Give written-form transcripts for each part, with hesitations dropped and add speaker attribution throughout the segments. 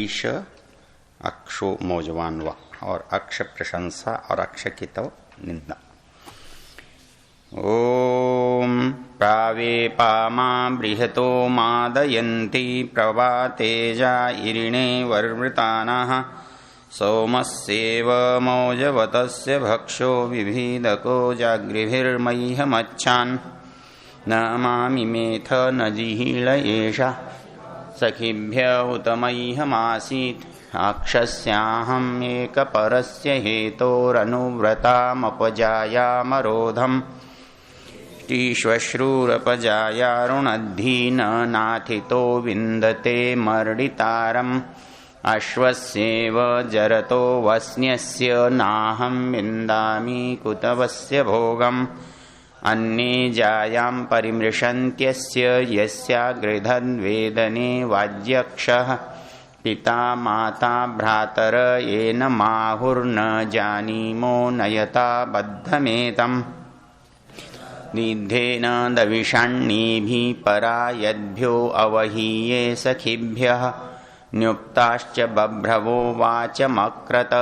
Speaker 1: ईश अक्षो मौजवान्वा, और अक्ष प्रशंसा और अक्ष की तो निंदा। ओम प्रावेपामा बृहतो मादयन्ति प्रवातेजा इरिणे वर्वृतानः सोमस्येव मौजवतस्य भक्षो विभीदको जागृभिर्मह्यमच्छान् नमामि मेथ न जिहीळ एषा सखिभ्य उत मह्यमासीत् अक्षस्याहम् एकपरस्य हेतोरनुव्रतामपजायामरोधम् श्रीश्वश्रूरपजायारुणद्धि न नाथितो विन्दते मर्डितारम् अश्वस्येव जरतो वस्न्यस्य नाहं विन्दामि कुतवस्य भोगम् अन्ये जायां परिमृशन्त्यस्य यस्यागृधद्वेदने वाज्यक्षः पिता माता भ्रातर येन माहुर्न जानीमो नयता बद्धमेतम् निद्धेन दविषाण्णीभिः परायद्भ्यो अवहीये सखिभ्यः न्युक्ताश्च बभ्रवो वाचमक्रत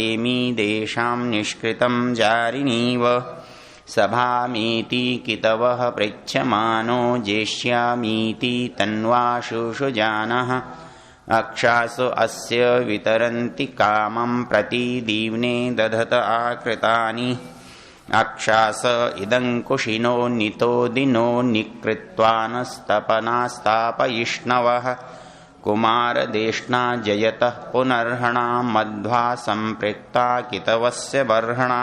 Speaker 1: एमि देशां निष्कृतं जारिणीव सभामीति कितवः पृच्छमानो जेष्यामीति तन्वाशुषुजानः अक्षासु अस्य वितरन्ति कामं प्रतिदीव्ने दधत आकृतानि अक्षास इदं कुशिनो नितो दिनो निकृत्वानस्तपनास्तापयिष्णवः कुमारदेष्णा जयतः पुनर्हणा मध्वा सम्पृक्ता कितवस्य बर्हणा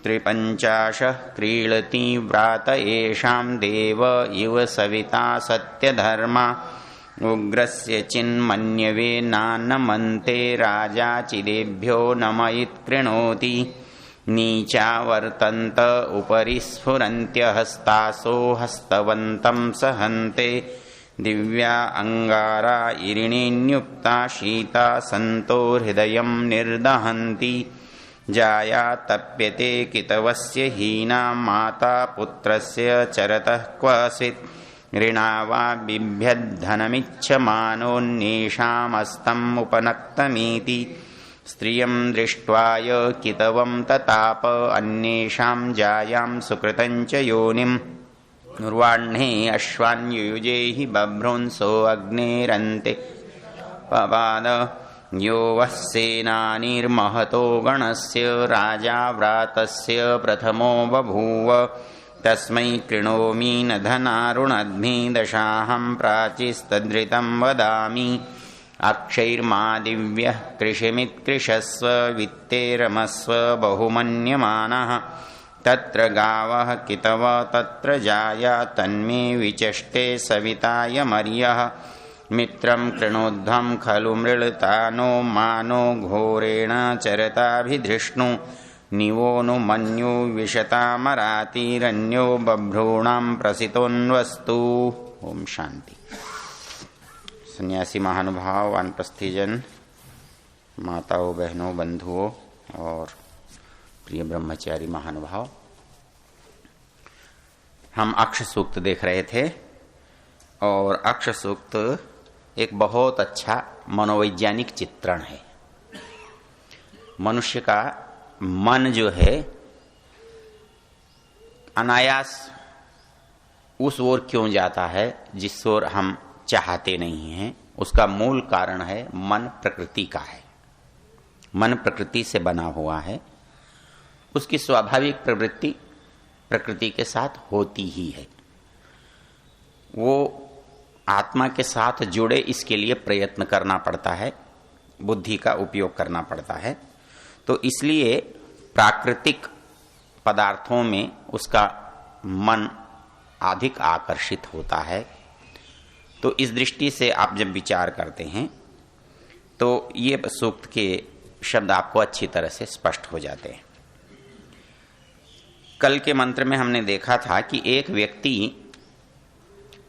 Speaker 1: त्रिपञ्चाशः क्रीळति व्रात येषां देव इव सविता सत्यधर्मा उग्रस्य चिन्मन्यवे नानमन्ते राजा चिदेभ्यो नमयित्कृणोति नीचा वर्तन्त उपरि स्फुरन्त्यहस्तासो हस्तवन्तं सहन्ते दिव्या अंगारा इरिणीन्युक्ता शीता सन्तो हृदयं निर्दहन्ति जाया तप्यते कितवस्य हीना माता पुत्रस्य चरतः क्वचित् ऋणा वा बिभ्यद्धनमिच्छमानोऽन्येषामस्तम् उपनक्तमीति स्त्रियं दृष्ट्वा य कितवं तताप अन्येषां जायां सुकृतं च योनिम् उर्वाह्णे अश्वान्युयुजे हि बभ्रुंसो अग्नेरन्ते पपाद यो वः सेनानिर्महतो गणस्य राजा व्रातस्य प्रथमो बभूव तस्मै कृणोमि न धनारुणद्भि दशाहं प्राचिस्तदृतं वदामि अक्षैर्मा दिव्यः कृषिमित्कृशस्व वित्तेरमस्व बहुमन्यमानः तत्र गावः कितव तत्र जाया तन्मे विचष्टे सविताय मर्यः मित्रं कृणोध्वं खलु मृळतानो मानो घोरेण चरताभिधृष्णु निवोनु मन्यु विशतामरातिरन्यो बभ्रूणां प्रसितोन्वस्तु। ओम शांति। सन्यासी महानुभाव, वानप्रस्थीजन, माताओं, बहनों, बंधुओं और प्रिय ब्रह्मचारी महानुभाव, हम अक्ष सूक्त देख रहे थे और अक्ष सूक्त एक बहुत अच्छा मनोवैज्ञानिक चित्रण है। मनुष्य का मन जो है अनायास उस ओर क्यों जाता है जिस ओर हम चाहते नहीं हैं, उसका मूल कारण है मन प्रकृति का है। मन प्रकृति से बना हुआ है, उसकी स्वाभाविक प्रवृत्ति प्रकृति के साथ होती ही है। वो आत्मा के साथ जुड़े, इसके लिए प्रयत्न करना पड़ता है, बुद्धि का उपयोग करना पड़ता है। तो इसलिए प्राकृतिक पदार्थों में उसका मन अधिक आकर्षित होता है। तो इस दृष्टि से आप जब विचार करते हैं तो ये सूक्त के शब्द आपको अच्छी तरह से स्पष्ट हो जाते हैं। कल के मंत्र में हमने देखा था कि एक व्यक्ति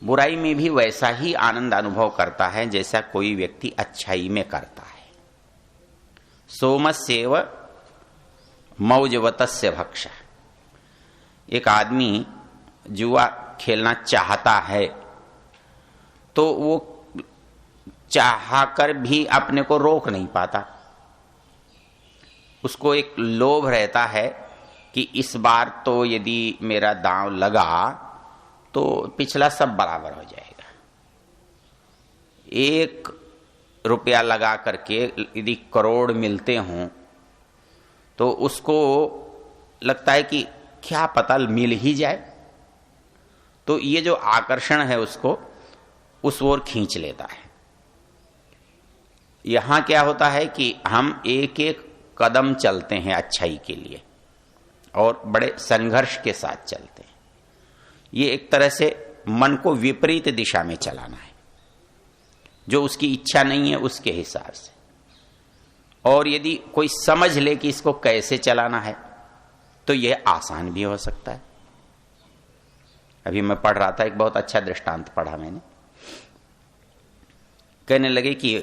Speaker 1: बुराई में भी वैसा ही आनंद अनुभव करता है जैसा कोई व्यक्ति अच्छाई में करता है। सोमस्येव मौजवतस्य भक्ष। एक आदमी जुआ खेलना चाहता है तो वो चाहकर भी अपने को रोक नहीं पाता। उसको एक लोभ रहता है कि इस बार तो यदि मेरा दांव लगा तो पिछला सब बराबर हो जाएगा। 1 रुपया लगा करके यदि करोड़ मिलते हों तो उसको लगता है कि क्या पता मिल ही जाए। तो ये जो आकर्षण है उसको उस ओर खींच लेता है। यहां क्या होता है कि हम एक एक कदम चलते हैं अच्छाई के लिए और बड़े संघर्ष के साथ चलते हैं। ये एक तरह से मन को विपरीत दिशा में चलाना है, जो उसकी इच्छा नहीं है उसके हिसाब से। और यदि कोई समझ ले कि इसको कैसे चलाना है तो यह आसान भी हो सकता है। अभी मैं पढ़ रहा था, एक बहुत अच्छा दृष्टांत पढ़ा मैंने। कहने लगे कि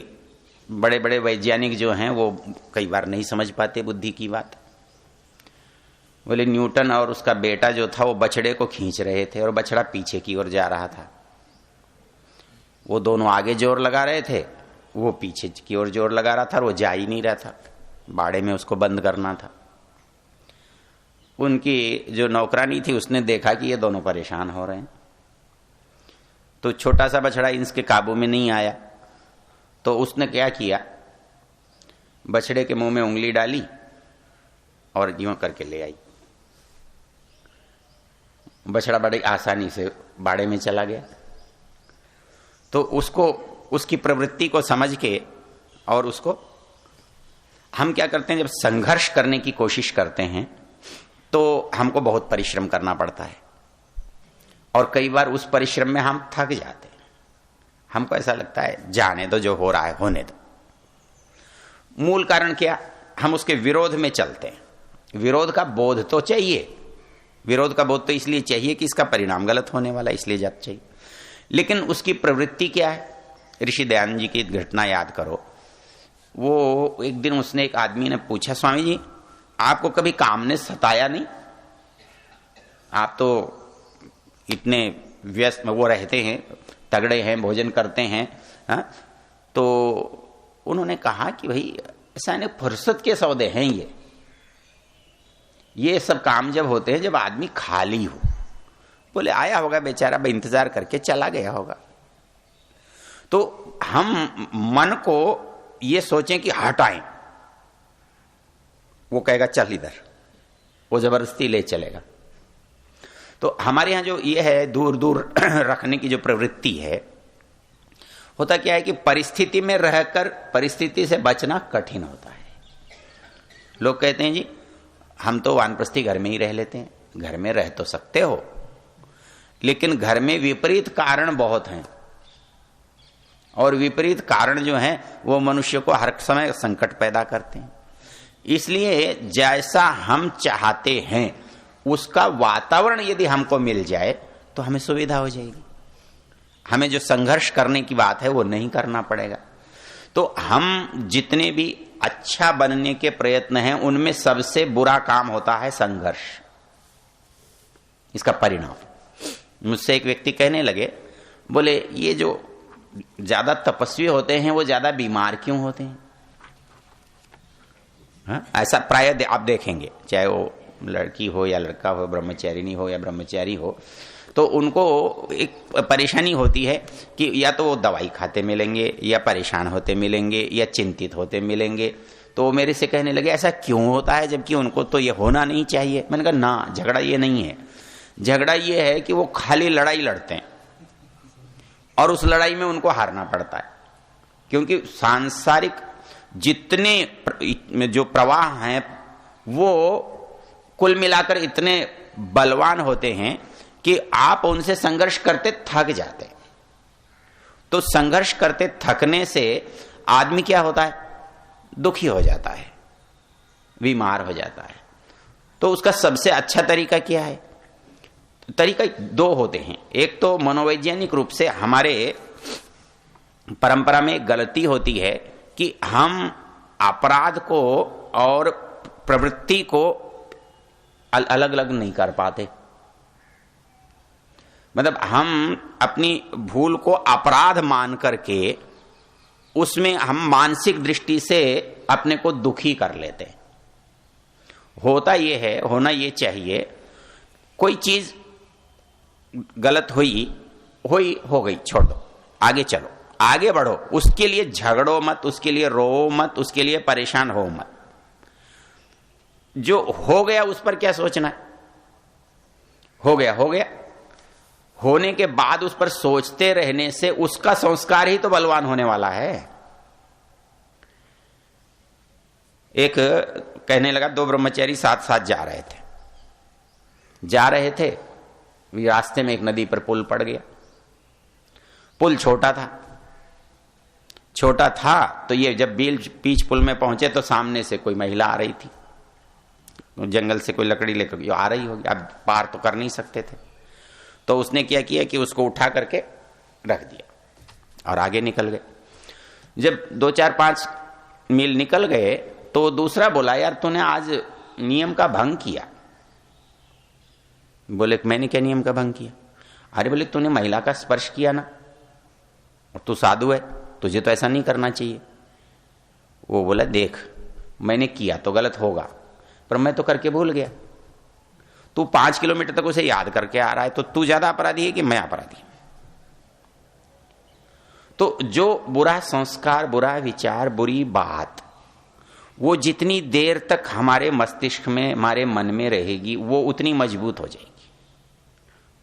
Speaker 1: बड़े बड़े वैज्ञानिक जो हैं वो कई बार नहीं समझ पाते बुद्धि की बात। बोले न्यूटन और उसका बेटा जो था वो बछड़े को खींच रहे थे और बछड़ा पीछे की ओर जा रहा था। वो दोनों आगे जोर लगा रहे थे, वो पीछे की ओर जोर लगा रहा था और वो जा ही नहीं रहा था। बाड़े में उसको बंद करना था। उनकी जो नौकरानी थी उसने देखा कि ये दोनों परेशान हो रहे हैं, तो छोटा सा बछड़ा इसके काबू में नहीं आया। तो उसने क्या किया, बछड़े के मुंह में उंगली डाली और यूं करके ले आई। बछड़ा बड़ी आसानी से बाड़े में चला गया। तो उसको उसकी प्रवृत्ति को समझ के और उसको हम क्या करते हैं, जब संघर्ष करने की कोशिश करते हैं तो हमको बहुत परिश्रम करना पड़ता है और कई बार उस परिश्रम में हम थक जाते हैं। हमको ऐसा लगता है जाने दो, जो हो रहा है होने दो। मूल कारण क्या, हम उसके विरोध में चलते हैं। विरोध का बोध तो चाहिए, विरोध का बोध तो इसलिए चाहिए कि इसका परिणाम गलत होने वाला, इसलिए जाना चाहिए। लेकिन उसकी प्रवृत्ति क्या है। ऋषि दयानंद जी की घटना याद करो। वो एक दिन उसने, एक आदमी ने पूछा, स्वामी जी आपको कभी काम ने सताया नहीं? आप तो इतने व्यस्त वो रहते हैं, तगड़े हैं, भोजन करते हैं। हा? तो उन्होंने कहा कि भाई ऐसा नहीं, फुर्सत के सौदे हैं ये सब काम जब होते हैं जब आदमी खाली हो। बोले आया होगा बेचारा, इंतजार करके चला गया होगा। तो हम मन को ये सोचें कि हटाएं, वो कहेगा चल इधर, वो जबरदस्ती ले चलेगा। तो हमारे यहां जो ये है दूर दूर रखने की जो प्रवृत्ति है, होता क्या है कि परिस्थिति में रहकर परिस्थिति से बचना कठिन होता है। लोग कहते हैं जी हम तो वानप्रस्थी घर में ही रह लेते हैं। घर में रह तो सकते हो, लेकिन घर में विपरीत कारण बहुत हैं और विपरीत कारण जो हैं वो मनुष्य को हर समय संकट पैदा करते हैं। इसलिए जैसा हम चाहते हैं उसका वातावरण यदि हमको मिल जाए तो हमें सुविधा हो जाएगी। हमें जो संघर्ष करने की बात है वो नहीं करना पड़ेगा। तो हम जितने भी अच्छा बनने के प्रयत्न हैं उनमें सबसे बुरा काम होता है संघर्ष, इसका परिणाम। मुझसे एक व्यक्ति कहने लगे, बोले ये जो ज्यादा तपस्वी होते हैं वो ज्यादा बीमार क्यों होते हैं? हाँ? ऐसा प्राय आप देखेंगे, चाहे वो लड़की हो या लड़का हो, ब्रह्मचारिणी हो या ब्रह्मचारी हो, तो उनको एक परेशानी होती है कि या तो वो दवाई खाते मिलेंगे या परेशान होते मिलेंगे या चिंतित होते मिलेंगे। तो मेरे से कहने लगे ऐसा क्यों होता है जबकि उनको तो ये होना नहीं चाहिए। मैंने कहा ना, झगड़ा ये नहीं है। झगड़ा ये है कि वो खाली लड़ाई लड़ते हैं और उस लड़ाई में उनको हारना पड़ता है, क्योंकि सांसारिक जितने जो प्रवाह हैं वो कुल मिलाकर इतने बलवान होते हैं कि आप उनसे संघर्ष करते थक जाते हैं। तो संघर्ष करते थकने से आदमी क्या होता है, दुखी हो जाता है, बीमार हो जाता है। तो उसका सबसे अच्छा तरीका क्या है? तरीका दो होते हैं। एक तो मनोवैज्ञानिक रूप से हमारे परंपरा में गलती होती है कि हम अपराध को और प्रवृत्ति को अलग अलग नहीं कर पाते। मतलब हम अपनी भूल को अपराध मान करके उसमें हम मानसिक दृष्टि से अपने को दुखी कर लेते हैं। होता ये है, होना ये चाहिए, कोई चीज गलत हो गई, छोड़ दो, आगे चलो, आगे बढ़ो, उसके लिए झगड़ो मत, उसके लिए रो मत, उसके लिए परेशान हो मत। जो हो गया उस पर क्या सोचना है? हो गया, होने के बाद उस पर सोचते रहने से उसका संस्कार ही तो बलवान होने वाला है। एक कहने लगा, दो ब्रह्मचारी साथ साथ जा रहे थे, रास्ते में एक नदी पर पुल पड़ गया। पुल छोटा था तो ये जब बीच पुल में पहुंचे तो सामने से कोई महिला आ रही थी, जंगल से कोई लकड़ी लेकर आ रही होगी, अब पार तो कर नहीं सकते थे, तो उसने क्या किया कि उसको उठा करके रख दिया और आगे निकल गए। जब 2-4-5 मील निकल गए तो दूसरा बोला, यार तूने आज नियम का भंग किया। बोले, मैंने क्या नियम का भंग किया? अरे बोले, तूने महिला का स्पर्श किया ना, और तू साधु है, तुझे तो ऐसा नहीं करना चाहिए। वो बोला, देख मैंने किया तो गलत होगा, पर मैं तो करके भूल गया। तू 5 किलोमीटर तक उसे याद करके आ रहा है, तो तू ज्यादा अपराधी है कि मैं अपराधी? तो जो बुरा संस्कार, बुरा विचार, बुरी बात, वो जितनी देर तक हमारे मस्तिष्क में, हमारे मन में रहेगी, वो उतनी मजबूत हो जाएगी,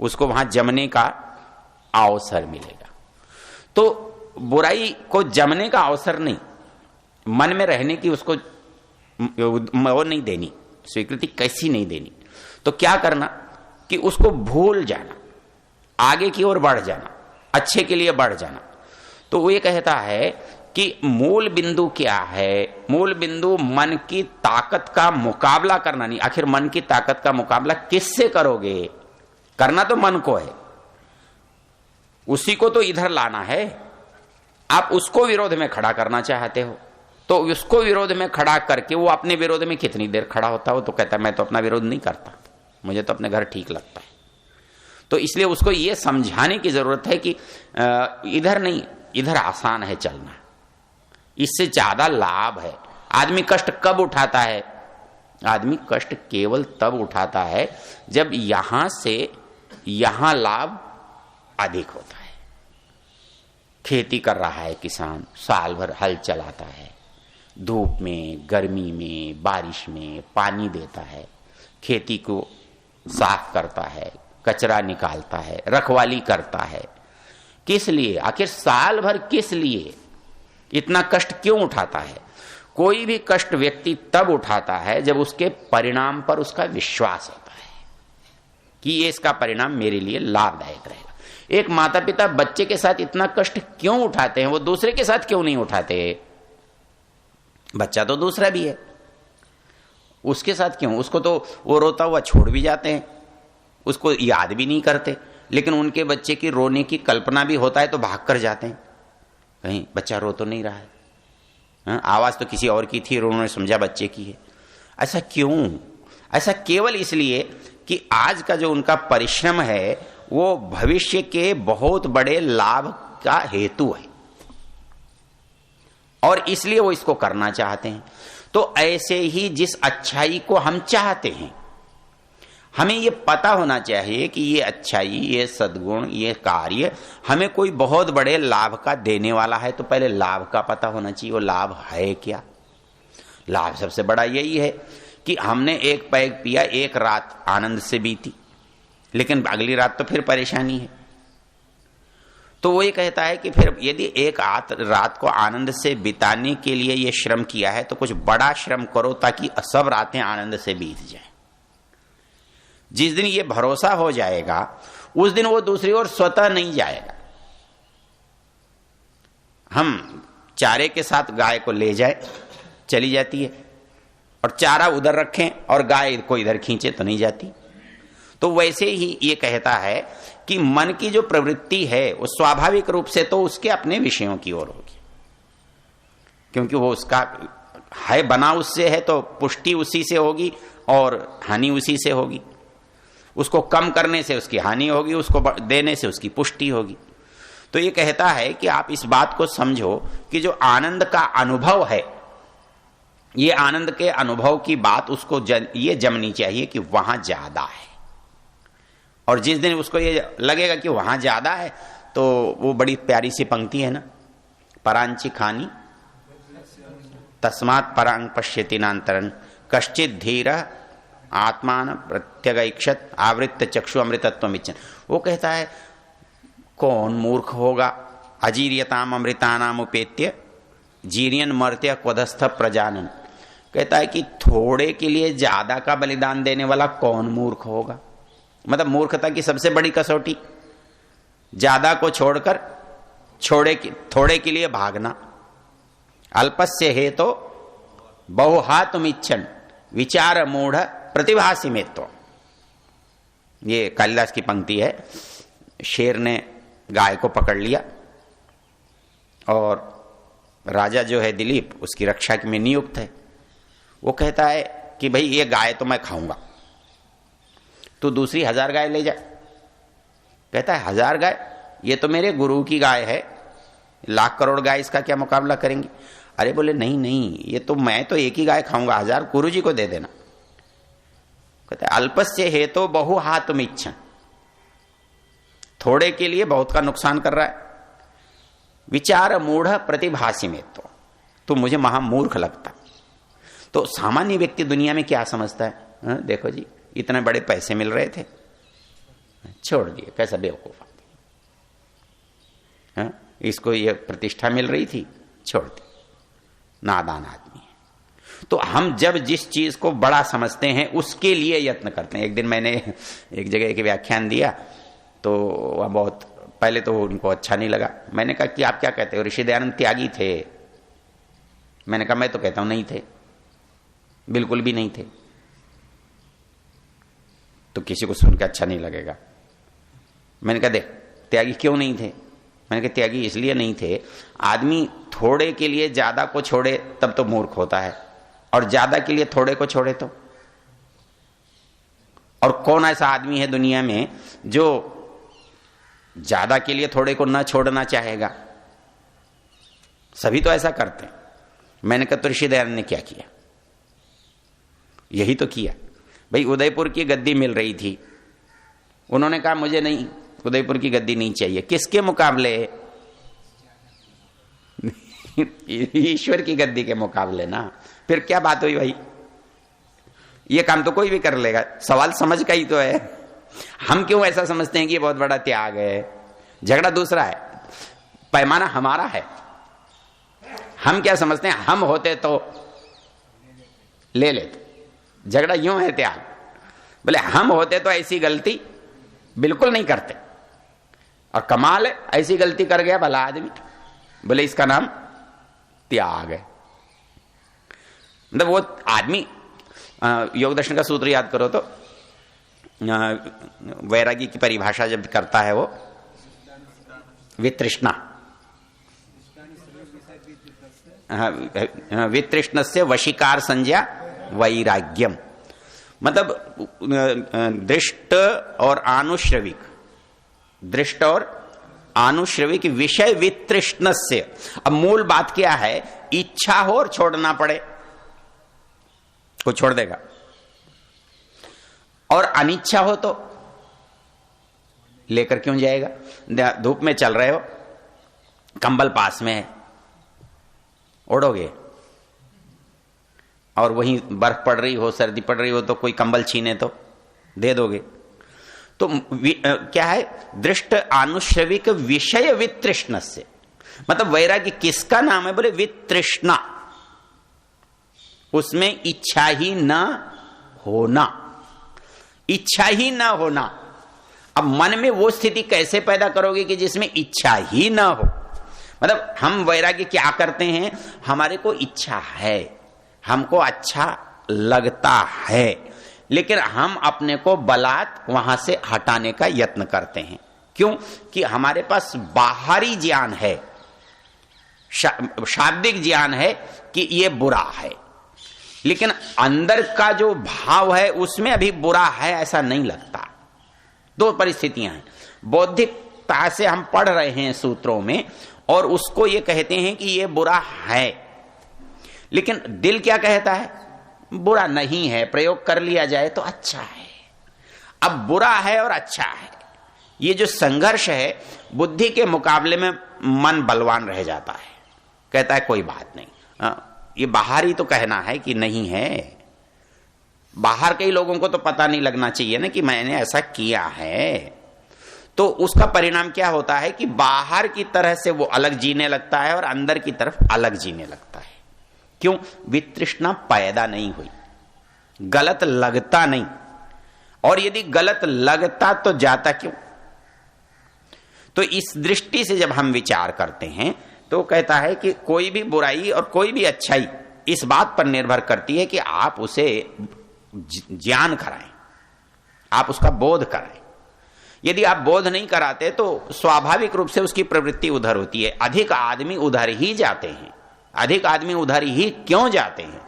Speaker 1: उसको वहां जमने का अवसर मिलेगा। तो बुराई को जमने का अवसर नहीं, मन में रहने की उसको वो नहीं देनी, स्वीकृति कैसी नहीं देनी। तो क्या करना कि उसको भूल जाना, आगे की ओर बढ़ जाना, अच्छे के लिए बढ़ जाना। तो वो ये कहता है कि मूल बिंदु क्या है? मूल बिंदु मन की ताकत का मुकाबला करना नहीं। आखिर मन की ताकत का मुकाबला किससे करोगे? करना तो मन को है, उसी को तो इधर लाना है। आप उसको विरोध में खड़ा करना चाहते हो, तो उसको विरोध में खड़ा करके वो अपने विरोध में कितनी देर खड़ा होता हो, तो कहता है मैं तो अपना विरोध नहीं करता, मुझे तो अपने घर ठीक लगता है। तो इसलिए उसको ये समझाने की जरूरत है कि इधर नहीं, इधर आसान है चलना, इससे ज्यादा लाभ है। आदमी कष्ट कब उठाता है? आदमी कष्ट केवल तब उठाता है जब यहां से यहां लाभ अधिक होता है। खेती कर रहा है किसान, साल भर हल चलाता है, धूप में, गर्मी में, बारिश में पानी देता है, खेती को साफ करता है, कचरा निकालता है, रखवाली करता है। किस लिए? आखिर साल भर किस लिए इतना कष्ट क्यों उठाता है? कोई भी कष्ट व्यक्ति तब उठाता है जब उसके परिणाम पर उसका विश्वास होता है कि ये इसका परिणाम मेरे लिए लाभदायक रहेगा। एक माता पिता बच्चे के साथ इतना कष्ट क्यों उठाते हैं, वो दूसरे के साथ क्यों नहीं उठाते? बच्चा तो दूसरा भी है, उसके साथ क्यों? उसको तो वो रोता हुआ छोड़ भी जाते हैं, उसको याद भी नहीं करते, लेकिन उनके बच्चे की रोने की कल्पना भी होता है तो भाग कर जाते हैं, कहीं बच्चा रो तो नहीं रहा है, आवाज तो किसी और की थी, उन्होंने समझा बच्चे की है। ऐसा क्यों? ऐसा केवल इसलिए कि आज का जो उनका परिश्रम है वो भविष्य के बहुत बड़े लाभ का हेतु है, और इसलिए वो इसको करना चाहते हैं। तो ऐसे ही जिस अच्छाई को हम चाहते हैं, हमें ये पता होना चाहिए कि ये अच्छाई, ये सद्गुण, ये कार्य हमें कोई बहुत बड़े लाभ का देने वाला है। तो पहले लाभ का पता होना चाहिए, वो लाभ है क्या? लाभ सबसे बड़ा यही है कि हमने एक पैग पिया, एक रात आनंद से बीती, लेकिन अगली रात तो फिर परेशानी है। तो वो ये कहता है कि फिर यदि एक रात को आनंद से बिताने के लिए ये श्रम किया है तो कुछ बड़ा श्रम करो ताकि सब रातें आनंद से बीत जाए। जिस दिन ये भरोसा हो जाएगा उस दिन वो दूसरी ओर स्वतः नहीं जाएगा। हम चारे के साथ गाय को ले जाए, चली जाती है, और चारा उधर रखें और गाय को इधर खींचे तो नहीं जाती। तो वैसे ही ये कहता है कि मन की जो प्रवृत्ति है वो स्वाभाविक रूप से तो उसके अपने विषयों की ओर होगी, क्योंकि वो उसका है बना उससे है, तो पुष्टि उसी से होगी और हानि उसी से होगी। उसको कम करने से उसकी हानि होगी, उसको देने से उसकी पुष्टि होगी। तो ये कहता है कि आप इस बात को समझो कि जो आनंद का अनुभव है, ये आनंद के अनुभव की बात उसको ये जमनी चाहिए कि वहां ज्यादा है। और जिस दिन उसको ये लगेगा कि वहां ज्यादा है, तो वो बड़ी प्यारी सी पंक्ति है ना, परांची खानी तस्मात् परांग पश्यति नान्तरं कश्चित धीर आत्मान प्रत्यगैक्षत आवृत्त चक्षु अमृतत्वम इच्छन। वो कहता है कौन मूर्ख होगा, अजीर्यताम अमृतानाम उपेत्य जीर्यन मर्त्य क्वधस्थ प्रजानन। कहता है कि थोड़े के लिए ज्यादा का बलिदान देने वाला कौन मूर्ख होगा। मतलब मूर्खता की सबसे बड़ी कसौटी ज्यादा को छोड़कर थोड़े के लिए भागना। अल्पस्य हेतो बहुहातुम इच्छन विचार मूढ़ प्रतिभासी में। तो ये कालिदास की पंक्ति है। शेर ने गाय को पकड़ लिया और राजा जो है दिलीप उसकी रक्षा में नियुक्त है। वो कहता है कि भाई ये गाय तो मैं खाऊंगा, तू दूसरी 1000 गाय ले जा। कहता है 1000 गाय, ये तो मेरे गुरु की गाय है, लाख करोड़ गाय इसका क्या मुकाबला करेंगी। अरे बोले नहीं, ये तो मैं तो एक ही गाय खाऊंगा, 1000 गुरु जी को दे देना। कहते अल्पस्य हेतो बहु हातुम इच्छन, थोड़े के लिए बहुत का नुकसान कर रहा है। विचार मूढ़ प्रतिभासी में, तो तू मुझे महामूर्ख लगता। तो सामान्य व्यक्ति दुनिया में क्या समझता है, देखो जी इतने बड़े पैसे मिल रहे थे, छोड़ दिए, कैसा बेवकूफ है, इसको ये प्रतिष्ठा मिल रही थी, छोड़ दी, नादान आदमी है। तो हम जब जिस चीज को बड़ा समझते हैं उसके लिए यत्न करते हैं। एक दिन मैंने एक जगह एक व्याख्यान दिया, तो वह बहुत पहले तो उनको अच्छा नहीं लगा। मैंने कहा कि आप क्या कहते हो, ऋषि दयानंद त्यागी थे? मैंने कहा मैं तो कहता हूं नहीं थे, बिल्कुल भी नहीं थे। तो किसी को सुनकर अच्छा नहीं लगेगा। मैंने कहा देख त्यागी क्यों नहीं थे? मैंने कहा त्यागी इसलिए नहीं थे, आदमी थोड़े के लिए ज्यादा को छोड़े तब तो मूर्ख होता है, और ज्यादा के लिए थोड़े को छोड़े तो। और कौन ऐसा आदमी है दुनिया में जो ज्यादा के लिए थोड़े को न छोड़ना चाहेगा? सभी तो ऐसा करते हैं। मैंने कहा तो ऋषि दयानंद ने क्या किया? यही तो किया। भाई उदयपुर की गद्दी मिल रही थी, उन्होंने कहा मुझे नहीं, उदयपुर की गद्दी नहीं चाहिए। किसके मुकाबले? ईश्वर की गद्दी के मुकाबले ना। फिर क्या बात हुई भाई? ये काम तो कोई भी कर लेगा, सवाल समझ का ही तो है। हम क्यों ऐसा समझते हैं कि ये बहुत बड़ा त्याग है? झगड़ा दूसरा है, पैमाना हमारा है। हम क्या समझते हैं, हम होते तो ले लेते। झगड़ा यूं है त्याग, बोले हम होते तो ऐसी गलती बिल्कुल नहीं करते, और कमाल है ऐसी गलती कर गया भला आदमी, बोले इसका नाम त्याग है। मतलब वो आदमी योग दर्शन का सूत्र याद करो तो वैरागी की परिभाषा जब करता है वो वितृष्णा, वितृष्ण से वशीकार संज्ञा वैराग्यम। मतलब दृष्ट और आनुश्रविक, दृष्ट और आनुश्रविक विषय वितृष्ण से। अब मूल बात क्या है, इच्छा हो और छोड़ना पड़े, को छोड़ देगा, और अनिच्छा हो तो लेकर क्यों जाएगा? धूप में चल रहे हो, कंबल पास में है, ओढ़ोगे, और वहीं बर्फ पड़ रही हो, सर्दी पड़ रही हो, तो कोई कंबल छीने तो दे दोगे। तो क्या है, दृष्ट आनुश्रविक विषय वितृष्ण से। मतलब वैराग्य किसका नाम है? बोले वितृष्णा, उसमें इच्छा ही न होना, इच्छा ही न होना। अब मन में वो स्थिति कैसे पैदा करोगे कि जिसमें इच्छा ही न हो? मतलब हम वैराग्य क्या करते हैं, हमारे को इच्छा है, हमको अच्छा लगता है, लेकिन हम अपने को बलात् वहां से हटाने का यत्न करते हैं। क्यों? कि हमारे पास बाहरी ज्ञान है, शाब्दिक ज्ञान है कि ये बुरा है, लेकिन अंदर का जो भाव है उसमें अभी बुरा है ऐसा नहीं लगता। दो परिस्थितियां हैं, बौद्धिक निश्चितता से हम पढ़ रहे हैं सूत्रों में और उसको ये कहते हैं कि ये बुरा है, लेकिन दिल क्या कहता है? बुरा नहीं है, प्रयोग कर लिया जाए तो अच्छा है। अब बुरा है और अच्छा है, ये जो संघर्ष है बुद्धि के मुकाबले में मन बलवान रह जाता है, कहता है कोई बात नहीं, ये बाहर ही तो कहना है कि नहीं है। बाहर के लोगों को तो पता नहीं लगना चाहिए ना कि मैंने ऐसा किया है। तो उसका परिणाम क्या होता है कि बाहर की तरह से वो अलग जीने लगता है और अंदर की तरफ अलग जीने लगता है। क्यों? वितृष्णा पैदा नहीं हुई, गलत लगता नहीं, और यदि गलत लगता तो जाता क्यों? तो इस दृष्टि से जब हम विचार करते हैं तो कहता है कि कोई भी बुराई और कोई भी अच्छाई इस बात पर निर्भर करती है कि आप उसे ज्ञान कराएं, आप उसका बोध कराएं। यदि आप बोध नहीं कराते तो स्वाभाविक रूप से उसकी प्रवृत्ति उधर होती है। अधिक आदमी उधर ही जाते हैं। अधिक आदमी उधर ही क्यों जाते हैं?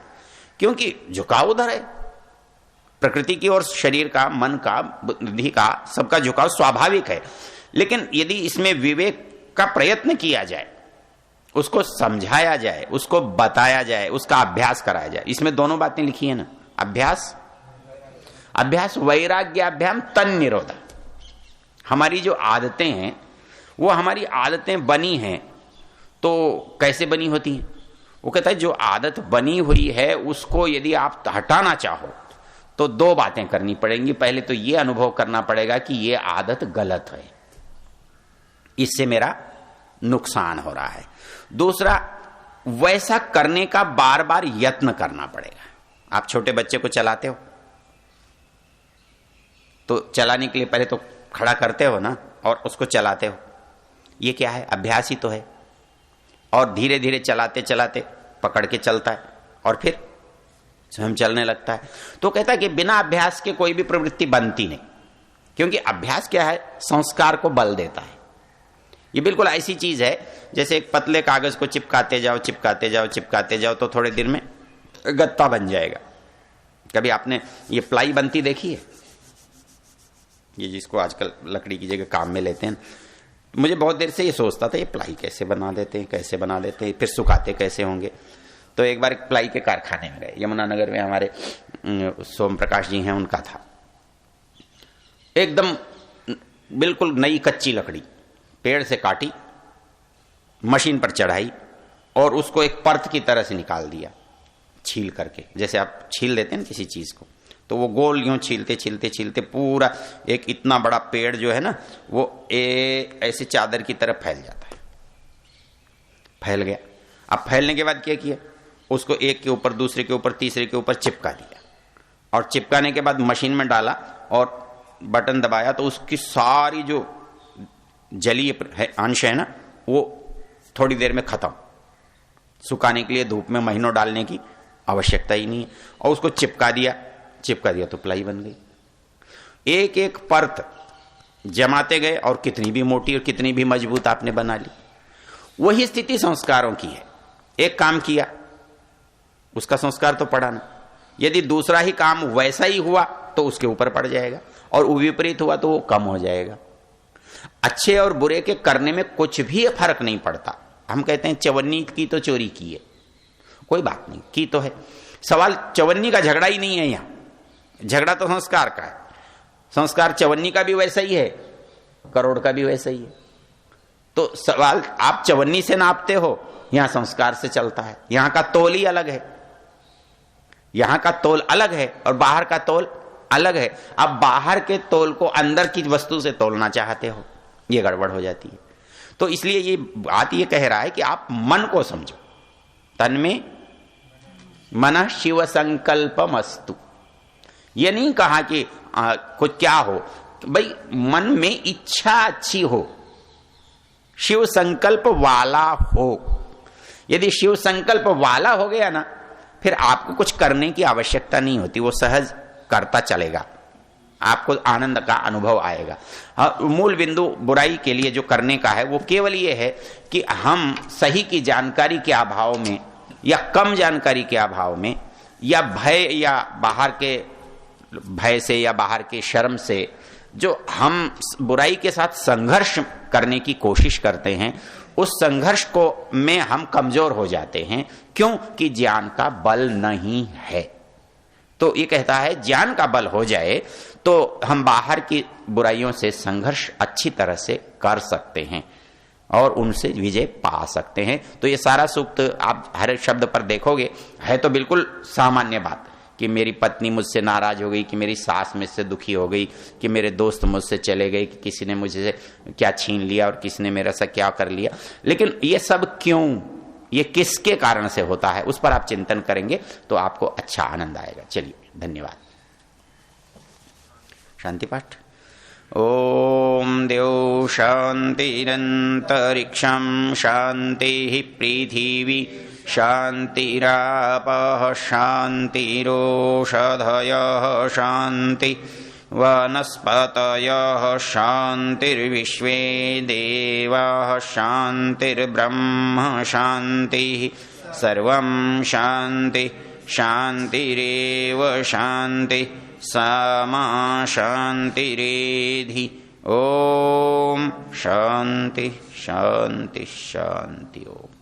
Speaker 1: क्योंकि झुकाव उधर है, प्रकृति की और शरीर का, मन का, बुद्धि का, सबका झुकाव स्वाभाविक है। लेकिन यदि इसमें विवेक का प्रयत्न किया जाए, उसको समझाया जाए, उसको बताया जाए, उसका अभ्यास कराया जाए। इसमें दोनों बातें लिखी है ना, अभ्यास, अभ्यास वैराग्याभ्याम तन निरोधा। हमारी जो आदतें हैं वो हमारी आदतें बनी हैं, तो कैसे बनी होती हैं? वो कहता है जो आदत बनी हुई है उसको यदि आप हटाना चाहो तो दो बातें करनी पड़ेंगी। पहले तो ये अनुभव करना पड़ेगा कि ये आदत गलत है, इससे मेरा नुकसान हो रहा है। दूसरा, वैसा करने का बार बार यत्न करना पड़ेगा। आप छोटे बच्चे को चलाते हो तो चलाने के लिए पहले तो खड़ा करते हो ना और उसको चलाते हो, ये क्या है? अभ्यास ही तो है। और धीरे धीरे चलाते चलाते पकड़ के चलता है और फिर स्वयं चलने लगता है। तो कहता है कि बिना अभ्यास के कोई भी प्रवृत्ति बनती नहीं, क्योंकि अभ्यास क्या है? संस्कार को बल देता है। ये बिल्कुल ऐसी चीज है जैसे एक पतले कागज को चिपकाते जाओ चिपकाते जाओ चिपकाते जाओ तो थोड़ी देर में गत्ता बन जाएगा। कभी आपने ये प्लाई बनती देखी है? ये जिसको आजकल लकड़ी की जगह काम में लेते हैं। मुझे बहुत देर से ये सोचता था ये प्लाई कैसे बना देते हैं, कैसे बना देते हैं, फिर सुखाते कैसे होंगे। तो एक बार एक प्लाई के कारखाने में गए, यमुनानगर में हमारे सोम प्रकाश जी हैं, उनका था। एकदम बिल्कुल नई कच्ची लकड़ी पेड़ से काटी, मशीन पर चढ़ाई और उसको एक परत की तरह से निकाल दिया छील करके, जैसे आप छील देते हैं किसी चीज को। तो वो गोल यूं छीलते छीलते छीलते पूरा एक इतना बड़ा पेड़ जो है ना वो ऐसे चादर की तरह फैल जाता है। फैल गया। अब फैलने के बाद क्या किया? उसको एक के ऊपर दूसरे के ऊपर तीसरे के ऊपर चिपका दिया और चिपकाने के बाद मशीन में डाला और बटन दबाया तो उसकी सारी जो जलीय अंश है ना वो थोड़ी देर में खत्म। सुखाने के लिए धूप में महीनों डालने की आवश्यकता ही नहीं है। और उसको चिपका दिया तो प्लाई बन गई। एक एक परत जमाते गए और कितनी भी मोटी और कितनी भी मजबूत आपने बना ली। वही स्थिति संस्कारों की है। एक काम किया उसका संस्कार तो पड़ा ना, यदि दूसरा ही काम वैसा ही हुआ तो उसके ऊपर पड़ जाएगा और विपरीत हुआ तो वो कम हो जाएगा। अच्छे और बुरे के करने में कुछ भी फर्क नहीं पड़ता। हम कहते हैं चवन्नी की तो चोरी की है, कोई बात नहीं, की तो है। सवाल चवन्नी का झगड़ा ही नहीं है, यहां झगड़ा तो संस्कार का है। संस्कार चवन्नी का भी वैसा ही है, करोड़ का भी वैसा ही है। तो सवाल आप चवन्नी से नापते हो, यहां संस्कार से चलता है। यहां का तोल ही अलग है, यहां का तोल अलग है और बाहर का तोल अलग है। अब बाहर के तोल को अंदर की वस्तु से तोलना चाहते हो, ये गड़बड़ हो जाती है। तो इसलिए ये बात ये कह रहा है कि आप मन को समझो। तन में मन शिव संकल्पमस्तु। ये नहीं कहा कि कुछ क्या हो, भाई मन में इच्छा अच्छी हो, शिव संकल्प वाला हो। यदि शिव संकल्प वाला हो गया ना, फिर आपको कुछ करने की आवश्यकता नहीं होती, वो सहज करता चलेगा, आपको आनंद का अनुभव आएगा। मूल बिंदु बुराई के लिए जो करने का है वो केवल ये है कि हम सही की जानकारी के अभाव में या कम जानकारी के अभाव में या भय या बाहर के भय से या बाहर के शर्म से जो हम बुराई के साथ संघर्ष करने की कोशिश करते हैं, उस संघर्ष को में हम कमजोर हो जाते हैं। क्यों? कि ज्ञान का बल नहीं है। तो ये कहता है ज्ञान का बल हो जाए तो हम बाहर की बुराइयों से संघर्ष अच्छी तरह से कर सकते हैं और उनसे विजय पा सकते हैं। तो ये सारा सूक्त आप हर शब्द पर देखोगे है तो बिल्कुल सामान्य बात कि मेरी पत्नी मुझसे नाराज हो गई, कि मेरी सास मुझसे दुखी हो गई, कि मेरे दोस्त मुझसे चले गए, कि किसी ने मुझसे क्या छीन लिया और किसने मेरा सा क्या कर लिया। लेकिन ये सब क्यों, ये किसके कारण से होता है, उस पर आप चिंतन करेंगे तो आपको अच्छा आनंद आएगा। चलिए, धन्यवाद। शांति पाठ। ओम देव शांतिरंतरिक्षं शांति पृथिवी शांतिरापः शांतिरोषधयः शांति वनस्पतयः शांतिर्विश्वे देवाः शांतिर्ब्रह्म शांतिः सर्वं शांति शांतिरेव शांति सामा शांतिरेधि। ओम शांति शांति शांति। ओम।